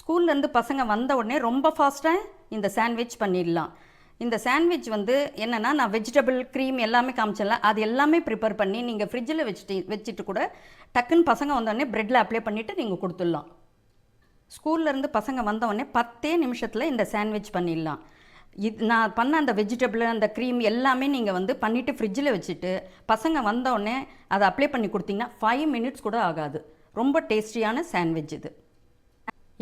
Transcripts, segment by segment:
ஸ்கூல்லேருந்து பசங்க வந்த உடனே ரொம்ப ஃபாஸ்ட்டாக இந்த சாண்ட்விச் பண்ணிடலாம். இந்த சாண்ட்விச் வந்து என்னென்னா, நான் வெஜிடபிள் க்ரீம் எல்லாமே காமிச்சல, அது எல்லாமே ப்ரிப்பேர் பண்ணி நீங்கள் ஃப்ரிட்ஜில் வச்சுட்டு கூட டக்குன்னு பசங்க வந்தோடனே ப்ரெட்டில் அப்ளை பண்ணிவிட்டு நீங்கள் கொடுத்துடலாம். ஸ்கூல்லேருந்து பசங்க வந்தோடனே 10 நிமிஷத்தில் இந்த சாண்ட்விச் பண்ணிடலாம். நான் பண்ண அந்த வெஜிடபிள் அந்த க்ரீம் எல்லாமே நீங்கள் வந்து பண்ணிவிட்டு ஃப்ரிட்ஜில் வச்சுட்டு பசங்க வந்தோடனே அதை அப்ளை பண்ணி கொடுத்தீங்கன்னா 5 மினிட்ஸ் கூட ஆகாது. ரொம்ப டேஸ்டியான சாண்ட்விச் இது.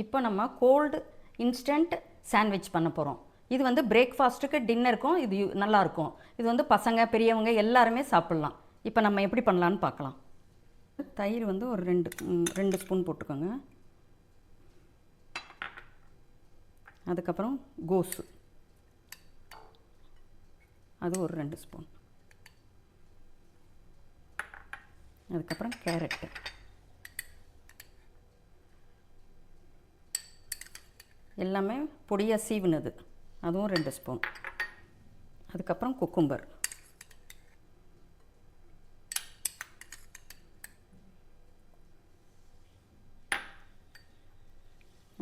இப்போ நம்ம கோல்டு இன்ஸ்டன்ட் சாண்ட்விச் பண்ண போகிறோம். இது வந்து பிரேக்ஃபாஸ்ட்டுக்கு டின்னருக்கும் இது நல்லாயிருக்கும். இது வந்து பசங்க பெரியவங்க எல்லாருமே சாப்பிட்லாம். இப்போ நம்ம எப்படி பண்ணலான்னு பார்க்கலாம். தயிர் வந்து ஒரு 2 ஸ்பூன் போட்டுக்கோங்க. அதுக்கப்புறம் கோஸு அது ஒரு 2 ஸ்பூன். அதுக்கப்புறம் கேரட்டு, எல்லாமே பொடியாக சீவினது அதுவும் 2 ஸ்பூன். அதுக்கப்புறம் குக்கும்பர்,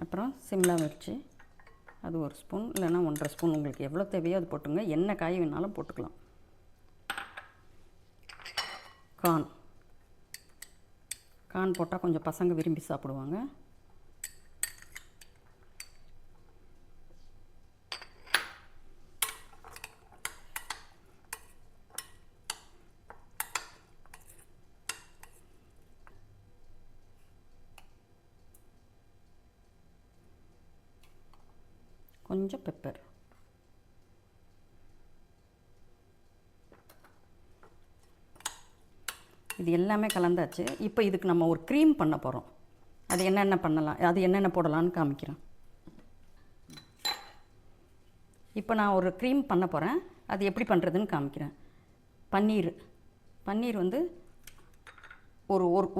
அப்புறம் சிம்லா மிர்ச்சி அது 1 ஸ்பூன் இல்லைன்னா 1.5 ஸ்பூன், உங்களுக்கு எவ்வளோ தேவையோ அது போட்டுங்க. என்ன காய் வேணாலும் போட்டுக்கலாம். கார்ன் போட்டால் கொஞ்சம் பசங்க விரும்பி சாப்பிடுவாங்க. கொஞ்சம் பெப்பர். இது எல்லாமே கலந்தாச்சு. இப்போ இதுக்கு நம்ம ஒரு க்ரீம் பண்ண போகிறோம். அது என்னென்ன பண்ணலாம், அது என்னென்ன போடலான்னு காமிக்கிறேன். இப்போ நான் ஒரு க்ரீம் பண்ண போகிறேன். அது எப்படி பண்ணுறதுன்னு காமிக்கிறேன். பன்னீர் வந்து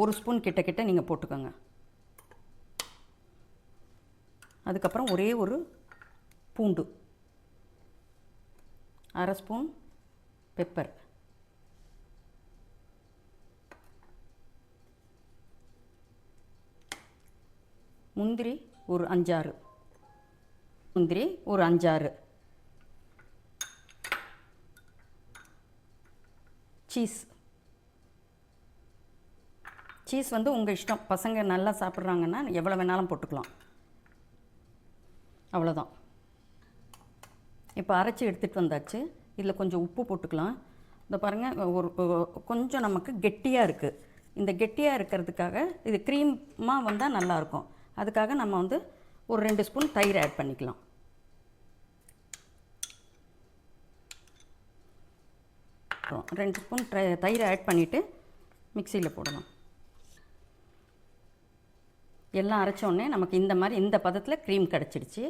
ஒரு ஸ்பூன் கிட்ட நீங்கள் போட்டுக்கோங்க. அதுக்கப்புறம் ஒரே ஒரு பூண்டு, 1/2 ஸ்பூன் பெப்பர், முந்திரி ஒரு 5-6 சீஸ் வந்து உங்கள் இஷ்டம். பசங்க நல்லா சாப்பிட்றாங்கன்னா எவ்வளோ வேணாலும் போட்டுக்கலாம். அவ்வளோதான். இப்போ அரைச்சி எடுத்துகிட்டு வந்தாச்சு. இதில் கொஞ்சம் உப்பு போட்டுக்கலாம். இந்த பாருங்கள், கொஞ்சம் நமக்கு கெட்டியாக இருக்குது. இந்த கெட்டியாக இருக்கிறதுக்காக இது க்ரீமாக வந்தால் நல்லாயிருக்கும். அதுக்காக நம்ம வந்து ஒரு 2 ஸ்பூன் தயிர் ஆட் பண்ணிக்கலாம். அப்புறம் 2 ஸ்பூன் தயிர் ஆட் பண்ணிவிட்டு மிக்சியில் போடலாம். எல்லாம் அரைச்சோடனே நமக்கு இந்த மாதிரி இந்த பதத்தில் க்ரீம் கிடச்சிடுச்சு.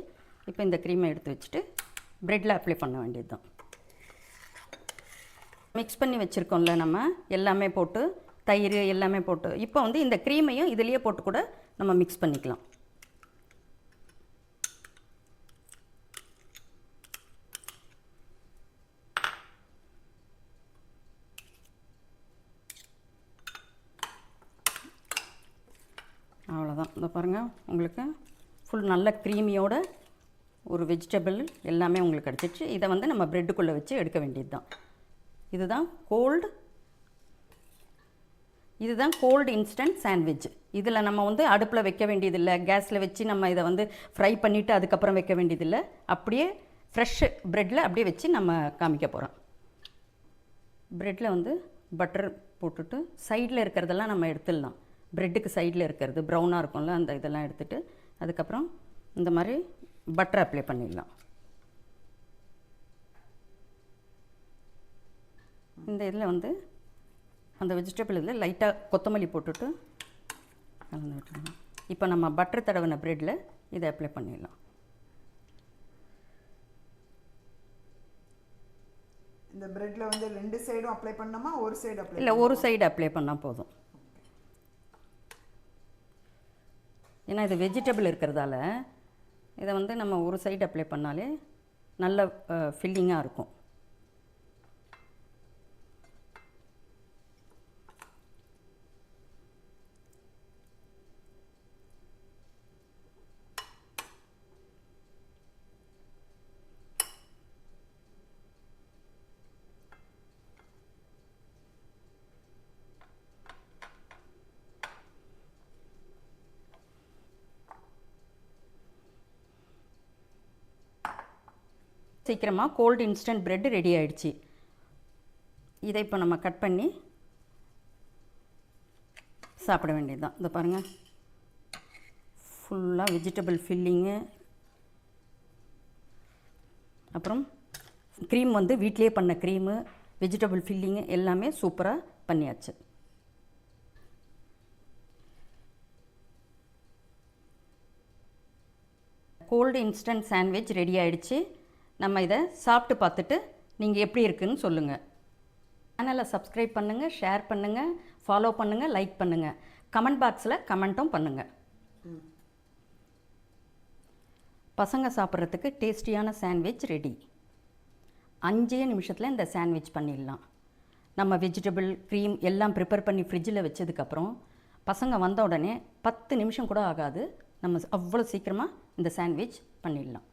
இப்போ இந்த க்ரீமை எடுத்து வச்சுட்டு ப்ரெட்டில் அப்ளை பண்ண வேண்டியது தான். மிக்ஸ் பண்ணி வச்சுருக்கோம்ல நம்ம, எல்லாமே போட்டு தயிர் எல்லாமே போட்டு இப்போ வந்து இந்த க்ரீமையும் இதிலேயே போட்டு கூட நம்ம மிக்ஸ் பண்ணிக்கலாம். அவ்வளோதான். இந்த பாருங்கள், உங்களுக்கு ஃபுல் நல்ல க்ரீமியோட ஒரு வெஜிடபிள் எல்லாமே உங்களுக்கு கிடச்சிச்சு. இதை வந்து நம்ம ப்ரெட்டுக்குள்ளே வச்சு எடுக்க வேண்டியது தான். இதுதான் கோல்டு இன்ஸ்டன்ட் சாண்ட்விச். இதில் நம்ம வந்து அடுப்பில் வைக்க வேண்டியதில்லை, கேஸில் வச்சு நம்ம இதை வந்து ஃப்ரை பண்ணிவிட்டு அதுக்கப்புறம் வைக்க வேண்டியதில்லை. அப்படியே ஃப்ரெஷ் ப்ரெட்டில் அப்படியே வச்சு நம்ம காமிக்க போகிறோம். ப்ரெட்டில் வந்து பட்டர் போட்டுட்டு சைடில் இருக்கிறதெல்லாம் நம்ம எடுத்துடலாம். ப்ரெட்டுக்கு சைடில் இருக்கிறது ப்ரௌனாக இருக்கும்ல, அந்த இதெல்லாம் எடுத்துகிட்டு அதுக்கப்புறம் இந்த மாதிரி பட்டர் அப்ளை பண்ணிடலாம். இந்த இதில் வந்து அந்த வெஜிடபிள் இதில் லைட்டாக கொத்தமல்லி போட்டுட்டு கலந்து விட்டுருங்க. இப்போ நம்ம பட்டர் தடவின ப்ரெட்டில் இதை அப்ளை பண்ணிடலாம். இந்த ப்ரெட்டில் வந்து 2 சைடும் அப்ளை பண்ணாமா, ஒரு சைடு அப்ளை? இல்லை, ஒரு சைடு அப்ளை பண்ணால் போதும். ஏன்னா இது வெஜிடபிள் இருக்கிறதால இதை வந்து நம்ம ஒரு சைடு அப்ளை பண்ணாலே நல்ல ஃபில்லிங்காக இருக்கும். சீக்கிரமாக கோல்டு இன்ஸ்டன்ட் பிரெட் ரெடி ஆயிடுச்சு. இதை இப்போ நம்ம கட் பண்ணி சாப்பிட வேண்டியது தான். இதை பாருங்கள், ஃபுல்லாக வெஜிடபிள் ஃபில்லிங்கு, அப்புறம் க்ரீம் வந்து வீட்டிலே பண்ண க்ரீமு, வெஜிடபிள் ஃபில்லிங்கு எல்லாமே சூப்பராக பண்ணியாச்சு. கோல்டு இன்ஸ்டன்ட் சாண்ட்விச் ரெடி ஆகிடுச்சு. நம்ம இதை சாப்பிட்டு பார்த்துட்டு நீங்கள் எப்படி இருக்குதுன்னு சொல்லுங்கள். சேனலை சப்ஸ்கிரைப் பண்ணுங்கள், ஷேர் பண்ணுங்கள், ஃபாலோ பண்ணுங்கள், லைக் பண்ணுங்கள், கமெண்ட் பாக்ஸில் கமெண்ட்டும் பண்ணுங்கள். பசங்க சாப்பிட்றதுக்கு டேஸ்டியான சாண்ட்விச் ரெடி. 5 நிமிஷத்தில் இந்த சாண்ட்விச் பண்ணிடலாம். நம்ம வெஜிடபிள் க்ரீம் எல்லாம் ப்ரிப்பேர் பண்ணி ஃப்ரிட்ஜில் வச்சதுக்கப்புறம் பசங்க வந்த உடனே 10 நிமிஷம் கூட ஆகாது, நம்ம அவ்வளோ சீக்கிரமாக இந்த சாண்ட்விச் பண்ணிடலாம்.